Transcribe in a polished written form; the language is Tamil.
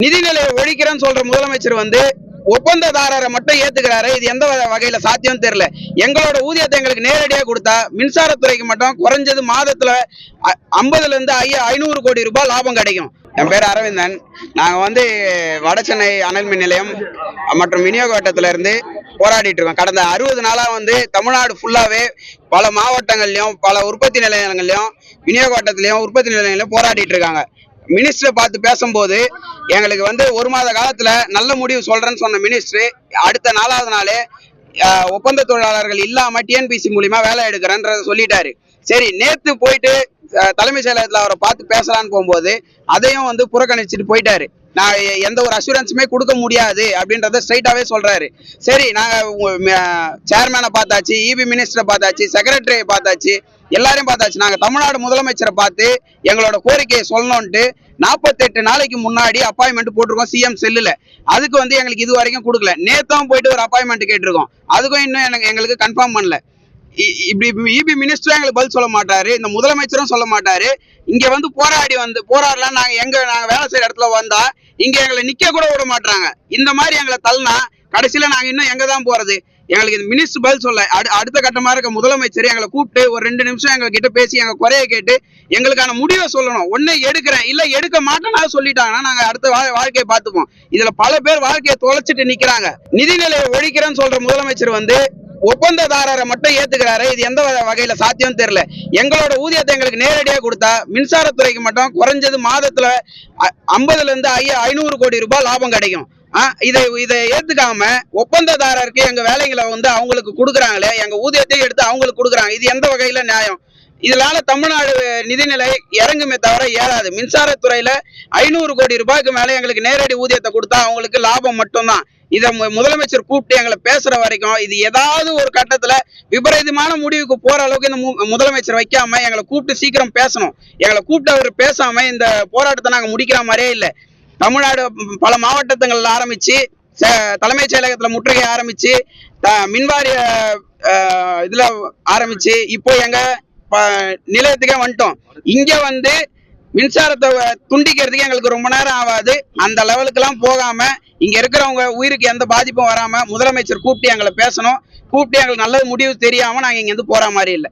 நிதிநிலையை ஒழிக்கிறேன்னு சொல்ற முதலமைச்சர் வந்து ஒப்பந்ததாரரை மட்டும் ஏத்துக்கிறாரு. இது எந்த வகையில சாத்தியம் தெரியல. எங்களோட ஊதியத்தை எங்களுக்கு நேரடியா கொடுத்தா மின்சாரத்துறைக்கு மட்டும் குறைஞ்சது மாதத்துல 50ல இருந்து 500 கோடி ரூபாய் லாபம் கிடைக்கும். என் பேர் அரவிந்தன். நாங்க வந்து வட சென்னை அனல் மின் நிலையம் மற்றும் விநியோக வட்டத்துல இருந்து போராடிட்டு இருக்கோம். கடந்த 60 நாளா வந்து தமிழ்நாடு ஃபுல்லாவே பல மாவட்டங்கள்லயும் பல உற்பத்தி நிலையங்கள்லயும் விநியோக வட்டத்திலயும் உற்பத்தி நிலையங்களையும் போராடிட்டு இருக்காங்க. மினிஸ்டரை பார்த்து பேசும்போது எங்களுக்கு வந்து 1 மாத காலத்துல நல்ல முடிவு சொல்றேன்னு சொன்ன மினிஸ்டர் அடுத்த 4வது நாளே ஒப்பந்த தொழிலாளர்கள் இல்லாம டிஎன்பிசி மூலியமா வேலை எடுக்கிறேன்றத சொல்லிட்டாரு. சரி, நேத்து போயிட்டு தலைமைச் செயலகத்துல அவரை பார்த்து பேசலான்னு போகும்போது அதையும் வந்து புறக்கணிச்சுட்டு போயிட்டாரு. நான் எந்த ஒரு அசூரன்ஸுமே கொடுக்க முடியாது அப்படின்றத ஸ்ட்ரைட்டாவே சொல்றாரு. சரி, நாங்க சேர்மேனை பார்த்தாச்சு, இபி மினிஸ்டரை பார்த்தாச்சு, செக்ரட்டரியை பார்த்தாச்சு, எல்லாரையும் பார்த்தாச்சு. நாங்க தமிழ்நாடு முதலமைச்சரை பார்த்து எங்களோட கோரிக்கையை சொல்லணும்ட்டு 48 நாளைக்கு முன்னாடி அப்பாயின்மெண்ட் போட்டிருக்கோம் சிஎம் செல்லுல. அதுக்கு வந்து எங்களுக்கு இது வரைக்கும் கொடுக்கல. நேத்தும் போயிட்டு ஒரு அப்பாயின்மெண்ட் கேட்டிருக்கோம். அதுக்கும் இன்னும் எங்களுக்கு கன்ஃபார்ம் பண்ணல. இப்படி இபி மினிஸ்டரும் எங்களுக்கு பதில் சொல்ல மாட்டாரு, இந்த முதலமைச்சரும் சொல்ல மாட்டாரு. இங்க வந்து போராடலாம் நாங்க வேலை செய்யற இடத்துல வந்தா இங்க எங்களை நிக்க கூட விட மாட்டாங்க. இந்த மாதிரி எங்களை தள்ளினா கடைசியில நாங்க இன்னும் எங்க தான் போறது? எங்களுக்கு இந்த மினிஸ்டர் பதில் சொல்ல அடுத்த கட்டமா இருக்க முதலமைச்சர் எங்களை கூப்பிட்டு ஒரு 2 நிமிஷம் எங்க கிட்ட பேசி எங்க குறைய கேட்டு எங்களுக்கான முடிவை சொல்லணும். ஒண்ணு எடுக்கிறேன் இல்ல எடுக்க மாட்டேன்னா சொல்லிட்டாங்கன்னா நாங்க அடுத்த வாழ்க்கையை பார்த்துப்போம். இதுல பல பேர் வாழ்க்கையை தொலைச்சிட்டு நிக்கிறாங்க. நிதிநிலையை ஒழிக்கிறேன்னு சொல்ற முதலமைச்சர் வந்து ஒப்பந்ததாரரை மட்டும் ஏத்துக்கிறாரு. இது எந்த வகையில சாத்தியம் தெரியல. எங்களோட ஊதியத்தை எங்களுக்கு நேரடியா கொடுத்தா மின்சாரத்துறைக்கு மட்டும் குறைஞ்சது மாதத்துல 50ல இருந்து 500 கோடி ரூபாய் லாபம் கிடைக்கும். இதை ஏத்துக்காம ஒப்பந்ததாரருக்கு எங்க வேலைகளை வந்து அவங்களுக்கு கொடுக்குறாங்களே, எங்க ஊதியத்தையும் எடுத்து அவங்களுக்கு கொடுக்குறாங்க. இது எந்த வகையில நியாயம்? இதனால தமிழ்நாடு நிதிநிலை இறங்குமே தவிர ஏறாது. மின்சாரத்துறையில 500 கோடி ரூபாய்க்கு மேல எங்களுக்கு நேரடி ஊதியத்தை கொடுத்தா அவங்களுக்கு லாபம் மட்டும்தான். இத முதலமைச்சர் கூப்பிட்டு எங்களை பேசுற வரைக்கும் இது ஏதாவது ஒரு கட்டத்துல விபரீதமான முடிவுக்கு போற அளவுக்கு இந்த முதலமைச்சர் வைக்காம எங்களை கூப்பிட்டு சீக்கிரம் பேசணும். எங்களை கூப்பிட்டு அவர் பேசாம இந்த போராட்டத்தை நாங்க முடிக்கிற மாதிரியே இல்லை. தமிழ்நாடு பல மாவட்டங்கள்ல ஆரம்பிச்சு தலைமைச் செயலகத்துல முற்றுகை ஆரம்பிச்சு மின்வாரிய இதுல ஆரம்பிச்சு இப்போ எங்க நிலையத்துக்கே வந்துட்டோம். இங்க வந்து மின்சாரத்தை துண்டிக்கிறதுக்கு எங்களுக்கு ரொம்ப நேரம் ஆகாது. அந்த லெவலுக்கு எல்லாம் போகாம இங்க இருக்கிறவங்க உயிருக்கு எந்த பாதிப்பும் வராம முதலமைச்சர் கூப்பிட்டு எங்களை பேசணும். கூப்பிட்டு எங்களுக்கு நல்ல முடிவு தெரியாம நாங்க இங்க இருந்து போற மாதிரி இல்லை.